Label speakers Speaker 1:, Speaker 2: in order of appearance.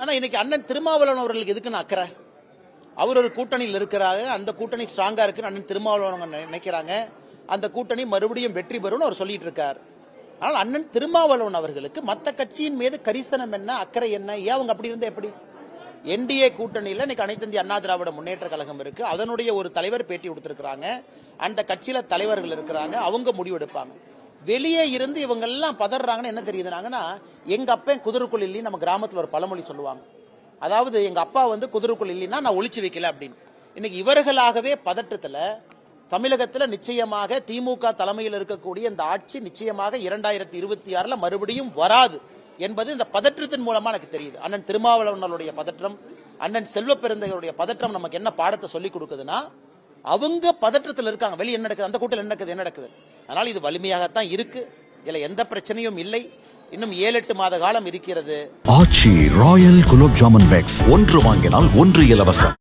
Speaker 1: ஆனா இன்னைக்கு அண்ணன் திருமாவளவன் அவர்களுக்கு எதுக்குன்னு அக்கறை? அவர் ஒரு கூட்டணியில் இருக்கிறாரு, அந்த கூட்டணி ஸ்ட்ராங்கா இருக்குன்னு அண்ணன் திருமாவளவன் நினைக்கிறாங்க. அந்த கூட்டணி மறுபடியும் வெற்றி பெறும்னு அவர் சொல்லிட்டு இருக்கார். ஆனால் அண்ணன் திருமாவளவன் அவர்களுக்கு மற்ற கட்சியின் மீது கரிசனம் என்ன, அக்கறை என்ன? ஏன் அவங்க அப்படி இருந்தா எப்படி? என்டிஏ கூட்டணியில் இன்னைக்கு அனைத்து இந்திய அண்ணா திராவிட முன்னேற்ற கழகம் இருக்கு. அதனுடைய ஒரு தலைவர் பேட்டி கொடுத்திருக்கிறாங்க. அந்த கட்சியில தலைவர்கள் இருக்கிறாங்க, அவங்க முடிவெடுப்பாங்க. வெளியே இருந்து இவங்க எல்லாம் பதறாங்கன்னு என்ன தெரியுதுனாங்கன்னா, எங்க அப்பன் குதிரைக்குள் இல்லைன்னு நம்ம கிராமத்தில் ஒரு பழமொழி சொல்லுவாங்க. அதாவது எங்க அப்பா வந்து குதிரைக்குள் இல்லைன்னா நான் ஒளிச்சு வைக்கல அப்படின்னு. இன்னைக்கு இவர்களாகவே பதற்றத்துல தமிழகத்தில் நிச்சயமாக திமுக தலைமையில் இருக்கக்கூடிய இந்த ஆட்சி நிச்சயமாக 2026 மறுபடியும் வராது என்பது இந்த பதற்றத்தின் மூலமா எனக்கு தெரியுது. அண்ணன் திருமாவளவனுடைய பதற்றம், அண்ணன் செல்வ பெருந்தகையுடைய பதற்றம் நமக்கு என்ன பாடத்தை சொல்லிக் கொடுக்குதுன்னா, அவங்க பதற்றத்தில் இருக்காங்க. வெளியே என்ன நடக்குது, அந்த கூட்டத்தில் என்ன நடக்குது. அதனால இது வலிமையாகத்தான் இருக்கு. இதுல எந்த பிரச்சனையும் இல்லை. இன்னும் 7-8 மாத காலம் இருக்கிறது.
Speaker 2: ஆச்சி ராயல் குலோப் ஜாமுன் பேக்ஸ் 1 வாங்கினால் 1 இலவசம்.